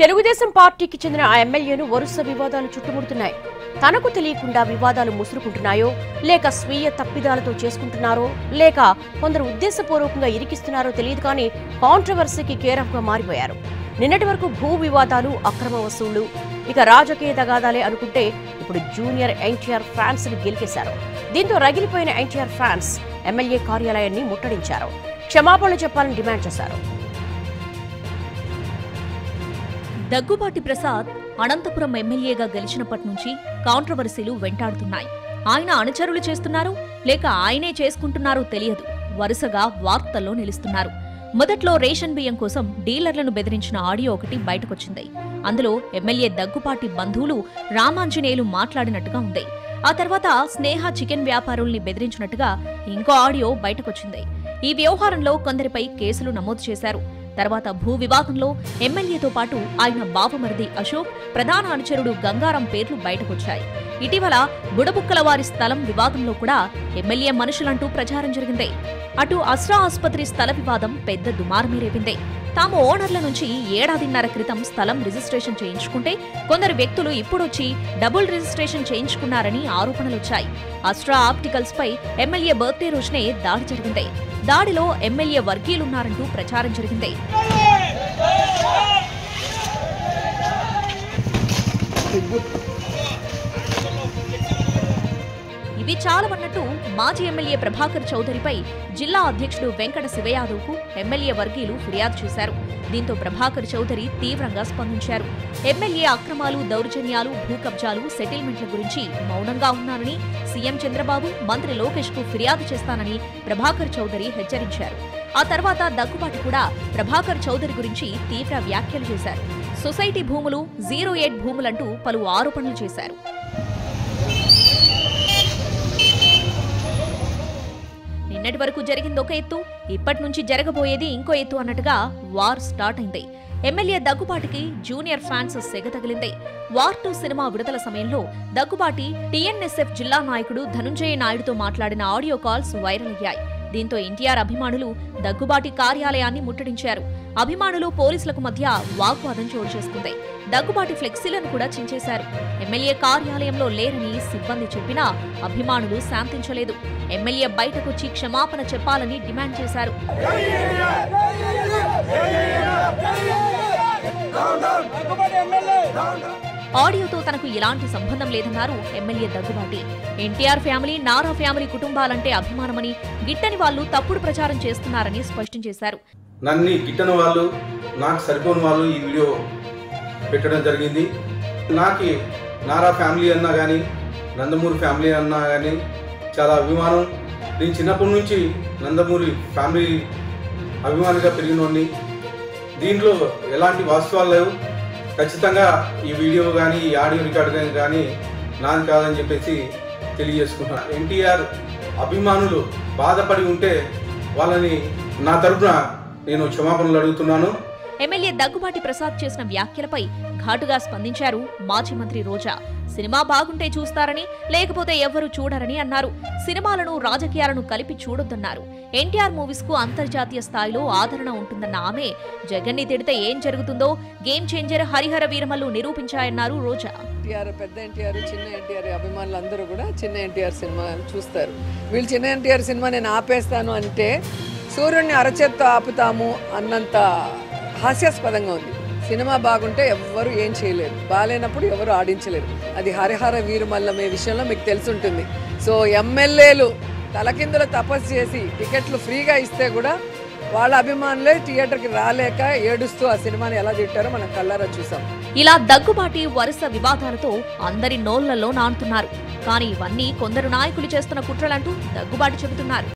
తెలుగుదేశం పార్టీకి చెందిన ఆ ఎమ్మెల్యేను వరుస వివాదాలు చుట్టుముడుతున్నాయి. తనకు తెలియకుండా వివాదాలు ముసురుకుంటున్నాయో, లేక స్వీయ తప్పిదాలతో చేసుకుంటున్నారో, లేక కొందరు ఉద్దేశపూర్వకంగా ఇరికిస్తున్నారో తెలియదు కానీ కాంట్రవర్సీకి కేరాఫ్గా మారిపోయారు. నిన్నటి వరకు భూ వివాదాలు, అక్రమ వసూళ్లు, ఇక రాజకీయ తగాదాలే అనుకుంటే ఇప్పుడు జూనియర్ ఎన్టీఆర్ ఫ్యాన్స్ ని గెలికేశారు. దీంతో రగిలిపోయిన ఎన్టీఆర్ ఫ్యాన్స్ ఎమ్మెల్యే కార్యాలయాన్ని ముట్టడించారు. క్షమాపణలు చెప్పాలని డిమాండ్ చేశారు. దగ్గుబాటి ప్రసాద్ అనంతపురం ఎమ్మెల్యేగా గెలిచినప్పటి నుంచి కాంట్రవర్సీలు వెంటాడుతున్నాయి. ఆయన అనుచరులు చేస్తున్నారు, లేక ఆయనే చేసుకుంటున్నారో తెలియదు, వరుసగా వార్తల్లో నిలుస్తున్నారు. మొదట్లో రేషన్ బియ్యం కోసం డీలర్లను బెదిరించిన ఆడియో ఒకటి బయటకొచ్చింది. అందులో ఎమ్మెల్యే దగ్గుబాటి బంధువులు రామాంజనేయులు మాట్లాడినట్టుగా ఉంది. ఆ తర్వాత స్నేహ చికెన్ వ్యాపారుల్ని బెదిరించినట్టుగా ఇంకో ఆడియో బయటకొచ్చింది. ఈ వ్యవహారంలో కొందరిపై కేసులు నమోదు చేశారు. తర్వాత భూ వివాదంలో ఎమ్మెల్యేతో పాటు ఆయన బావమరిది అశోక్, ప్రధాన అనుచరుడు గంగారం పేర్లు బయటకొచ్చాయి. ఇటీవల బుడబుక్కల వారి స్థలం వివాదంలో కూడా ఎమ్మెల్యే మనుషులంటూ ప్రచారం జరిగింది. అటు అస్రా ఆసుపత్రి స్థల వివాదం పెద్ద దుమారమే రేపింది. తాము ఓనర్ల నుంచి ఏడాదిన్నర క్రితం స్థలం రిజిస్ట్రేషన్ చేయించుకుంటే కొందరు వ్యక్తులు ఇప్పుడొచ్చి డబుల్ రిజిస్ట్రేషన్ చేయించుకున్నారని ఆరోపణలొచ్చాయి. అస్ట్రా ఆప్టికల్స్ పై ఎమ్మెల్యే బర్త్డే రోజునే దాడి జరిగింది. దాడిలో ఎమ్మెల్యే వర్గీయులున్నారంటూ ప్రచారం జరిగింది. ఇవి చాలవన్నట్టు మాజీ ఎమ్మెల్యే ప్రభాకర్ చౌదరిపై జిల్లా అధ్యక్షుడు వెంకట శివయాదవ్కు ఎమ్మెల్యే వర్గీయులు ఫిర్యాదు చేశారు. దీంతో ప్రభాకర్ చౌదరి తీవ్రంగా స్పందించారు. ఎమ్మెల్యే అక్రమాలు, దౌర్జన్యాలు, భూ కబ్జాలు, సెటిల్మెంట్ల గురించి మౌనంగా ఉన్నానని, సీఎం చంద్రబాబు, మంత్రి లోకేష్ కు ఫిర్యాదు చేస్తానని ప్రభాకర్ చౌదరి హెచ్చరించారు. ఆ తర్వాత దగ్గుబాటి కూడా ప్రభాకర్ చౌదరి గురించి తీవ్ర వ్యాఖ్యలు చేశారు. సొసైటీ భూములు, 08 భూములంటూ పలు ఆరోపణలు చేశారు. నిన్నటి వరకు జరిగింది ఒక ఎత్తు, ఇప్పటి నుంచి జరగబోయేది ఇంకో ఎత్తు అన్నట్టుగా వార్ స్టార్ట్ అయింది. ఎమ్మెల్యే దగ్గుబాటికి జూనియర్ ఫ్యాన్స్ సెగ తగిలింది. వార్ 2 సినిమా విడుదల సమయంలో దగ్గుబాటి టీఎన్ఎస్ఎఫ్ జిల్లా నాయకుడు ధనుంజయ నాయుడుతో మాట్లాడిన ఆడియో కాల్స్ వైరల్ అయ్యాయి. దీంతో ఎన్టీఆర్ అభిమానులు దగ్గుబాటి కార్యాలయాన్ని ముట్టడించారు. అభిమానులు, పోలీసులకు మధ్య వాగ్వాదం చోటు చేసుకుంది. దగ్గుబాటి ఫ్లెక్సీలను కూడా చించేశారు. ఎమ్మెల్యే కార్యాలయంలో లేరని సిబ్బంది చెప్పినా అభిమానులు శాంతించలేదు. ఎమ్మెల్యే బయటకొచ్చి క్షమాపణ చెప్పాలని డిమాండ్ చేశారు. ఆడియోతో తనకు ఎలాంటి సంబంధం లేదన్నారు MLA Daggubati. NTR family, Nara family కుటుంబాలంటే అభిమానమని, గిట్టని వాళ్లు తప్పుడు ప్రచారం చేస్తున్నారని స్పష్టం చేశారు. నన్ను గిట్టని వాళ్ళు, నాకు సరిపోని వాళ్ళు ఈ వీడియో పెట్టడం జరిగింది. నాకు నారా ఫ్యామిలీ అన్నా కానీ, నందమూరి ఫ్యామిలీ అన్నా కానీ చాలా అభిమానం. నేను చిన్నప్పటి నుంచి నందమూరి ఫ్యామిలీ అభిమానిగా పెరిగినోడిని. దీంట్లో ఎలాంటి వాస్తవాలు లేవు. ఖచ్చితంగా ఈ వీడియో కానీ, ఈ ఆడియో రికార్డు కానీ నాది కాదని చెప్పేసి తెలియజేసుకుంటున్నాను. ఎన్టీఆర్ అభిమానులు బాధపడి ఉంటే వాళ్ళని నా తరఫున నేను క్షమాపణలు అడుగుతున్నాను. ఎమ్మెల్యే దగ్గుబాటి ప్రసాద్ చేసిన వ్యాఖ్యలపై ఘాటుగా స్పందించారు మాజీ మంత్రి రోజా. సినిమా బాగుంటే చూస్తారని, లేకపోతే ఎవ్వరూ చూడరని అన్నారు. సినిమాలను, రాజకీయాలను కలిపి చూడొద్దన్నారు. ఎన్టీఆర్ మూవీస్ కు అంతర్జాతీయ స్థాయిలో ఆదరణ ఉంటుందన్న ఆమె జగన్ ని తిడితే ఏం జరుగుతుందో గేమ్ చేంజర్ హరిహర వీరమల్లు నిరూపించాయన్నారు రోజా. పెద్ద ఎన్టీఆర్, చిన్న ఎన్టీఆర్ అభిమానులు అందరూ కూడా చిన్న ఎన్టీఆర్ సినిమా చూస్తారు. వీళ్ళు చిన్న ఎన్టీఆర్ సినిమా నేను ఆపేస్తాను అంటే సూర్యుడిని అరచేత్తో ఆపుతాము అన్నంత హాస్యాస్పదంగా ఉంది. సినిమా బాగుంటే ఎవ్వరు ఏం చేయలేరు, బాగాలేనప్పుడు ఎవరు ఆడించలేరు. అది హరిహర వీరమల్లమే విషయంలో మీకు తెలుసుంటుంది. సో ఎమ్మెల్యేలు తలకిందుల తపస్సు చేసి టికెట్లు ఫ్రీగా ఇస్తే కూడా వాళ్ళ అభిమానులే థియేటర్కి రాలేక ఏడుస్తూ ఆ సినిమాని ఎలా తిట్టారో మనం కళ్ళారా చూసాం. ఇలా దగ్గుబాటి వరుస వివాదాలతో అందరి నోళ్లలో నానుతున్నారు. కానీ ఇవన్నీ కొందరు నాయకులు చేస్తున్న కుట్రలంటూ దగ్గుబాటి చెబుతున్నారు.